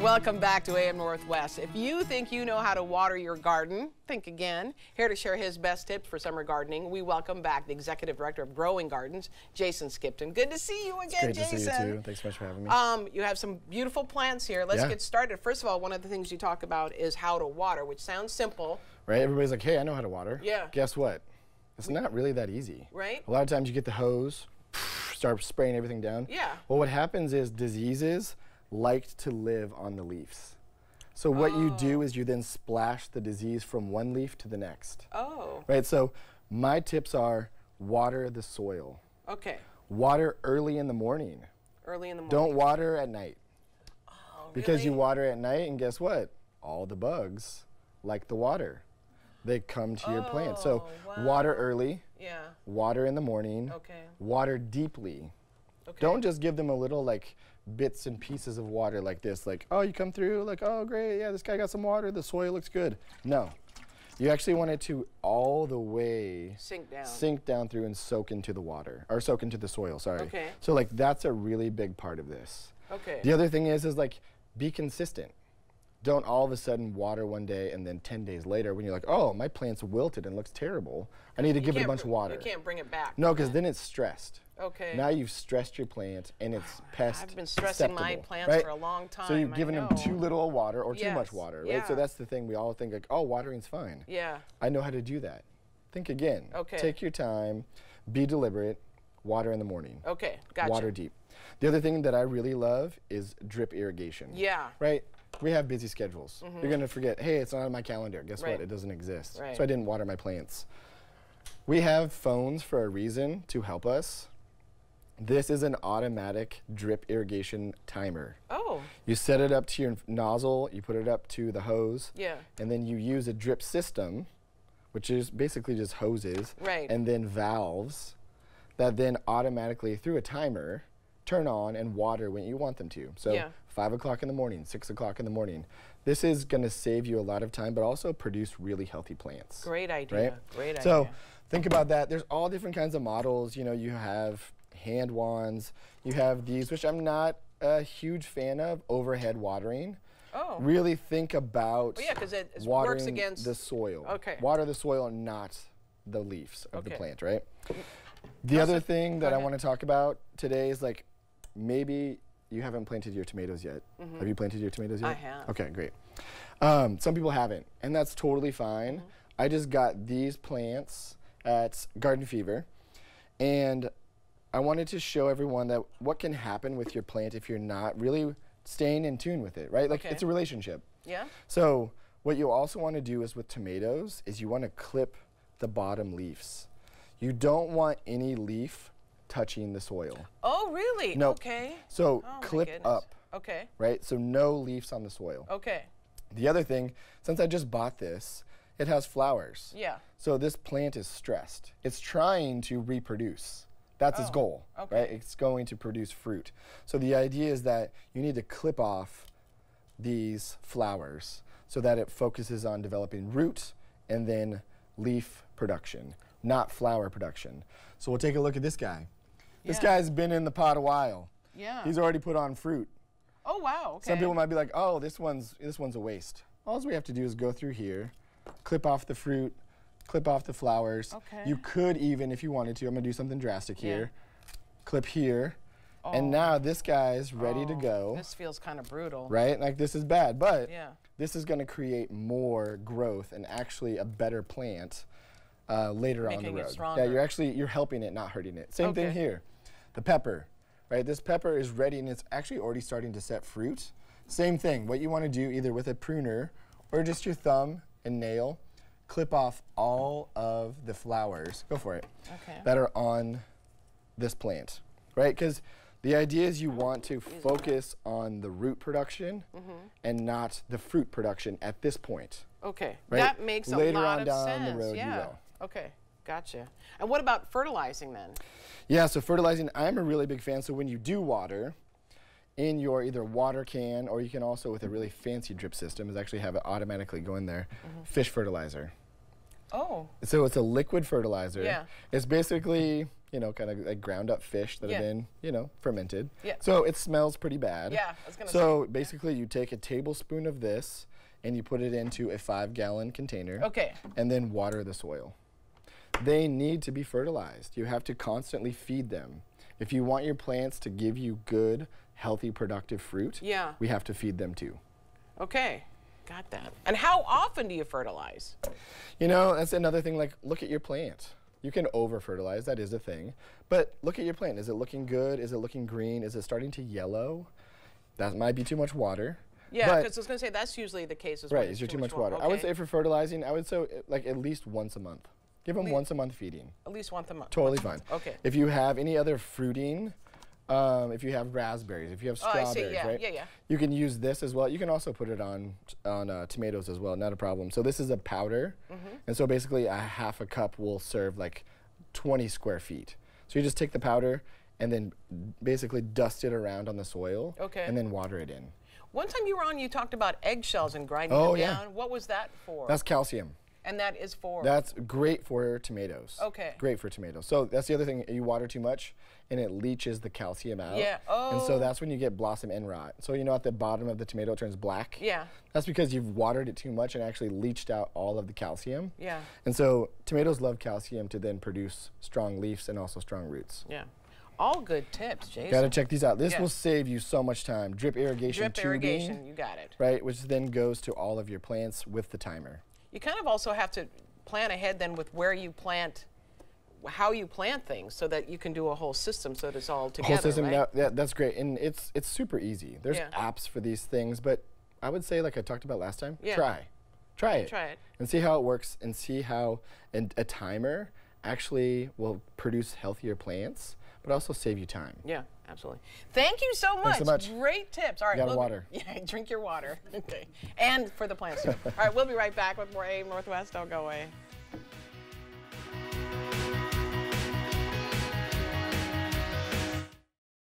Welcome back to AM Northwest. If you think you know how to water your garden, think again. Here to share his best tips for summer gardening, we welcome back the Executive Director of Growing Gardens, Jason Skipton. Good to see you again, it's great Jason. to see you too. Thanks so much for having me. You have some beautiful plants here. Let's get started. First of all, one of the things you talk about is how to water, which sounds simple. Right? Everybody's like, hey, I know how to water. Yeah. Guess what? It's not really that easy. Right? A lot of times you get the hose, start spraying everything down. Yeah. Well, what happens is diseases like to live on the leaves. So what you do is you then splash the disease from one leaf to the next. Oh. Right? So my tips are water the soil. Okay. Water early in the morning. Early in the morning. Don't water at night. Oh, Because really? you water at night, and guess what? All the bugs like the water. They come to your plant. So water early. Yeah. Water in the morning. Okay. Water deeply. Okay. Don't just give them a little like bits and pieces of water like this, like, oh, you come through, like, oh, great, yeah, this guy got some water, the soil looks good. No. You actually want it to all the way sink down through and soak into the water, or soak into the soil, sorry. Okay. So like that's a really big part of this. Okay. The other thing is like, be consistent. Don't all of a sudden water one day and then 10 days later when you're like, oh, my plant's wilted and looks terrible. I need to give it a bunch of water. You can't bring it back. No, because then it's stressed. Okay. Now you've stressed your plant and it's pest I've been stressing my plants for a long time. So you've given them too little water or too much water, right? Yeah. So that's the thing. We all think like, oh, watering's fine. Yeah. I know how to do that. Think again. Okay. Take your time. Be deliberate. Water in the morning. Okay. Gotcha. Water deep. The other thing that I really love is drip irrigation. Yeah. Right? We have busy schedules. You're going to forget, hey, it's not on my calendar. Guess what? It doesn't exist. Right. So I didn't water my plants. We have phones for a reason to help us. This is an automatic drip irrigation timer. Oh. You set it up to your nozzle, you put it up to the hose, and then you use a drip system, which is basically just hoses, and then valves that then automatically, through a timer, turn on and water when you want them to. So 5 o'clock in the morning, 6 o'clock in the morning. This is going to save you a lot of time, but also produce really healthy plants. Great idea. Right? Great idea. So think about that. There's all different kinds of models. You know, you have hand wands. You have these, which I'm not a huge fan of, overhead watering. Oh. Really think about because it watering works against the soil. Okay. Water the soil, not the leaves of the plant, right? The other thing that I want to talk about today is like, maybe you haven't planted your tomatoes yet. Have you planted your tomatoes yet? I have. Okay, great. Some people haven't, and that's totally fine. I just got these plants at Garden Fever, and I wanted to show everyone that what can happen with your plant if you're not really staying in tune with it, right? Like it's a relationship. Yeah. So what you also want to do is with tomatoes is you want to clip the bottom leaves. You don't want any leaf touching the soil. Oh, really? No. Okay. So clip up. Okay. Right? So no leaves on the soil. Okay. The other thing, since I just bought this, it has flowers. Yeah. So this plant is stressed. It's trying to reproduce. That's its goal, right? It's going to produce fruit. So the idea is that you need to clip off these flowers so that it focuses on developing root and then leaf production, not flower production. So we'll take a look at this guy. This guy's been in the pot a while. Yeah. He's already put on fruit. Oh, wow. Okay. Some people might be like, oh, this one's a waste. All we have to do is go through here, clip off the fruit, clip off the flowers. Okay. You could even, if you wanted to, I'm going to do something drastic here, clip here. And now this guy's ready to go. This feels kind of brutal. Right? Like this is bad, but this is going to create more growth and actually a better plant later on the road. Making it stronger. Yeah, you're helping it, not hurting it. Same thing here. The pepper, right? This pepper is ready and it's actually already starting to set fruit. Same thing. What you want to do either with a pruner or just your thumb and nail, clip off all of the flowers, go for it, that are on this plant, right? Because the idea is you want to focus on the root production and not the fruit production at this point. Okay, right? that makes a Later lot on of down sense. the road, you will. Okay, gotcha. And what about fertilizing then? Yeah, so fertilizing, I'm a really big fan. So when you do water, in your either water can, or you can also with a really fancy drip system is actually have it automatically go in there, fish fertilizer. Oh. So it's a liquid fertilizer. Yeah. It's basically you know, kind of like ground up fish that have been, you know, fermented. Yeah. So it smells pretty bad. Yeah, I was gonna say. So basically you take a tablespoon of this and you put it into a 5-gallon container. Okay. And then water the soil. They need to be fertilized. You have to constantly feed them. If you want your plants to give you good, healthy, productive fruit, we have to feed them too. Okay, got that. And how often do you fertilize? You know, that's another thing, like look at your plant. You can over-fertilize, that is a thing. But look at your plant. Is it looking good? Is it looking green? Is it starting to yellow? That might be too much water. Yeah, because I was going to say that's usually the case as well. Right, is there too much water? Okay. I would say for fertilizing, I would say like at least once a month. Give them once a month feeding. At least once a month. Totally fine. Okay. If you have any other fruiting, if you have raspberries, if you have strawberries, right? Yeah. You can use this as well. You can also put it on tomatoes as well, not a problem. So this is a powder, and so basically a half a cup will serve like 20 square feet. So you just take the powder and then basically dust it around on the soil, and then water it in. One time you were on, you talked about eggshells and grinding them down. What was that for? That's calcium. And that is for? That's great for tomatoes. Okay. Great for tomatoes. So that's the other thing, you water too much and it leaches the calcium out. Yeah, And so that's when you get blossom end rot. So you know at the bottom of the tomato it turns black? Yeah. That's because you've watered it too much and actually leached out all of the calcium. Yeah. And so tomatoes love calcium to then produce strong leaves and also strong roots. Yeah. All good tips, Jason. Got to check these out. This will save you so much time. Drip irrigation Drip irrigation, you got it. Right, which then goes to all of your plants with the timer. You kind of also have to plan ahead then with where you plant, how you plant things, so that you can do a whole system so that it's all together. Whole system, right? that's great, and it's super easy. There's apps for these things, but I would say, like I talked about last time, try it, and see how it works, and see how a timer actually will produce healthier plants, but also save you time. Yeah, absolutely. Thank you so much. Thanks so much. Great tips. All right, you got water. Yeah, drink your water. Okay, and for the plants too. All right, we'll be right back with more AM Northwest. Don't go away.